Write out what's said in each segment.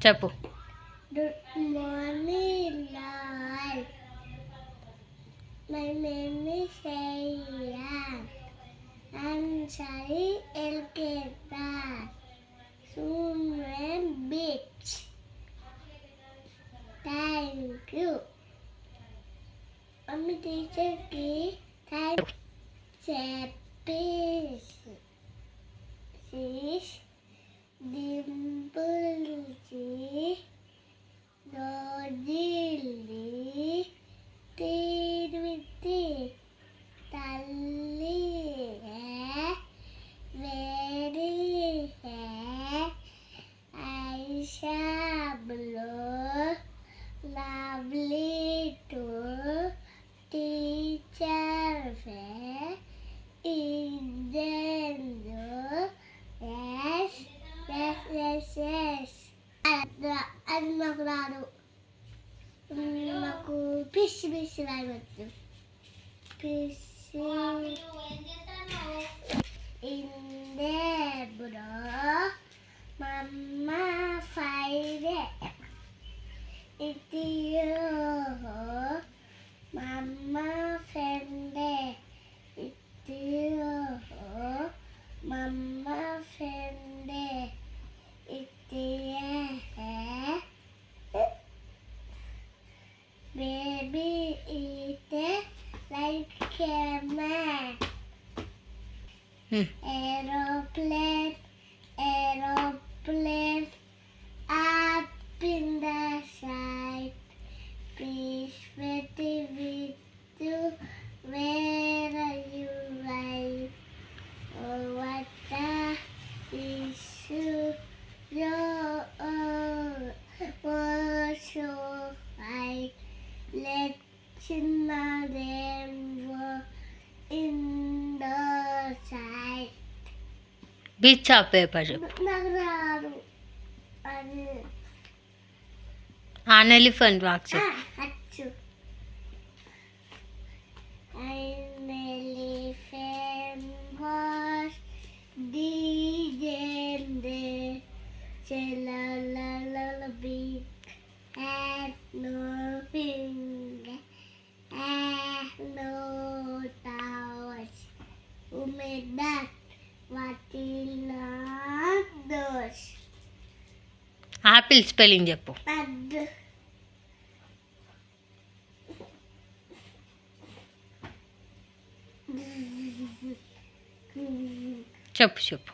చెప్పు. Good morning, all. My name is Shaya. I'm Shari Elketa. Swim beach. Thank you. Mummy teacher ki thank Chappies. Sis Dimple ji. Dodili. Tirviti. Talli hai. Very hai. Aisha blue. Lovely too. Teacher fair. Indendu. Yes. Yes, yes, yes. అది నాకు రాదు. నాకు PC PC రాయవచ్చు. PC ఇందేబుడో మమ్మ ఫైరే ఇటియో మమ్మ ఫ్రెండే ఇటియో మమ్మ ఫ్రెండే ఇటియే baby eat like a man. Aeroplane, aeroplane, up in the sky. Please wait with you. Where are you right? Oh, what the issue? Was so right. Let's know them in the side. Bits of paper చెప్పు. నాకు రాదు అది. An elephant walks up. అచ్చు. An elephant was descended. Chelala big had no finger, had no toes. Who made that? What is not those? Apple spelling చెప్పు. Ad. చెప్పు చెప్పు.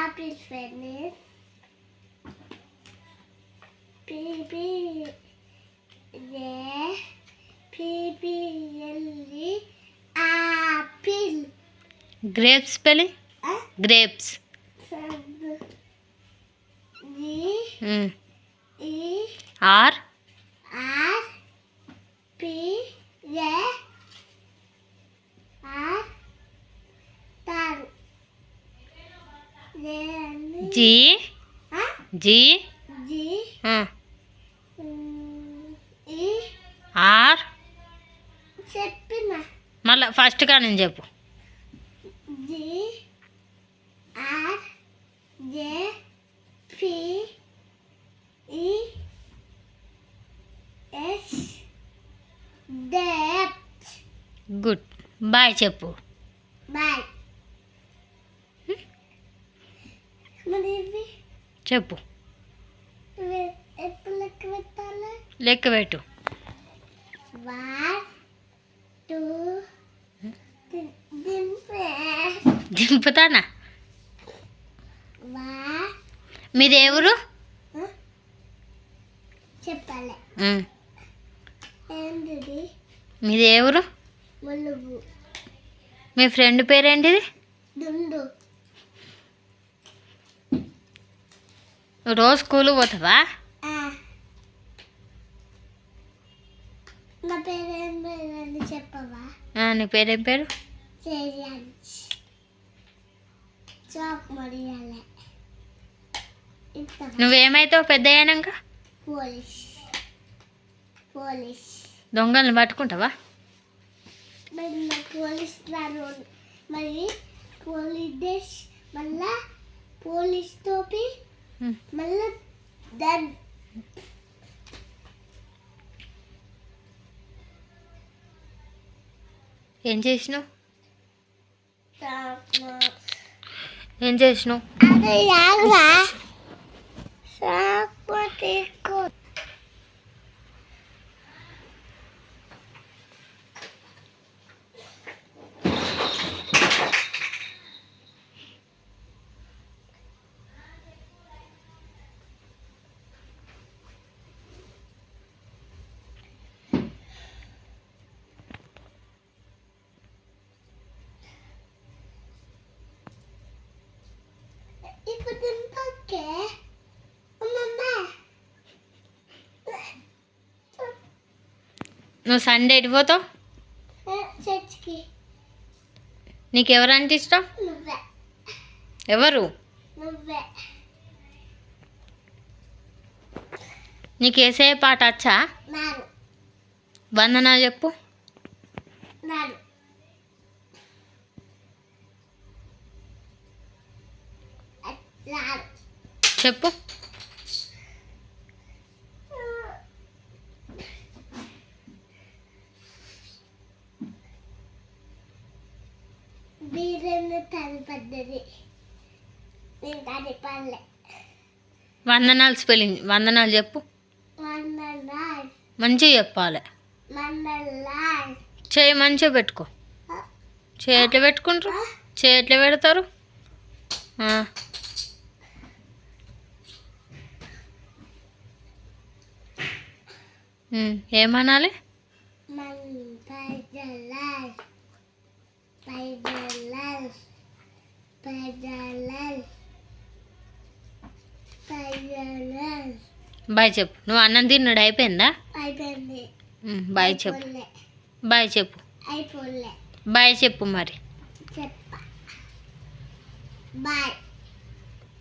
Apple finish. PB yeah. PB apple. Grapes spelling. Grapes. G E R R P yeah. R tongue. G G G E R చెప్పిన మళ్ళీ first కా నేను చెప్పు. G R J P E S depth. Good. Boy చెప్పు. Bye. మరి ఇవి చెప్పు. ఎప్పుడు లెక్క పెట్టాలి? లెక్క పెట్టు. 1 2 దింపుతానా? మీది ఎవరు చెప్పాలి. ఏంటిది? మీది ఎవరు? ములుగు. మీ ఫ్రెండ్ పేరేంటిది? దుండు. రోజు స్కూల్ పోతావా? నా పేరేం పేరు చెప్పవా? నీ పేరేం పేరు? చాక్ మరియాలే. నువ్వేమైతావు పెద్ద అయినాక? పోలీస్. పోలీస్. దొంగల్ని పట్టుకుంటావా? మరి పోలీస్ మరి పోలీస్ మళ్ళా పోలీస్ టోపీ ఉమ్. మళ్ళీ దాని ఏం చేసినావు? చాక్ ఏం చేసినావు? అదే యాగరా సాపటికో ఇప్పుడు తింపకే అమ్మమ్మ నువ్వు సండే ఎటు పోతావు? చర్చ్కి నీకు ఎవరంటే ఇష్టం? నువ్వే ఎవరు? నువ్వే నీకు వేసే పాట వచ్చా? నాను వందనాలు చెప్పు. నాను నాను చెప్పు. బీరన్న తల పడ్డది నేను తడి పల్లె వందనాలు స్పెల్లింగ్ వందనాలు చెప్పు. మండలాల్ మంచిగా చెప్పాలి. మండలాల్ చేయి మంచిగా పెట్టుకో. చేయి ఎట్లా పెట్టుకుంటారు? చేయి ఎట్లా పెడతారు? ఆ. ఏమనాలి? మండలాల్ పైదలాల్ పైదలాల్ పైదలాల్ బాయ్ చెప్పు. నువ్వు అన్నం తిన్నాడు అయిపోయిందా? అయిపోయింది బాయ్ చెప్పు. బాయ్ చెప్పు. అయిపోలే బాయ్ చెప్పు మరి. చెప్ప బాయ్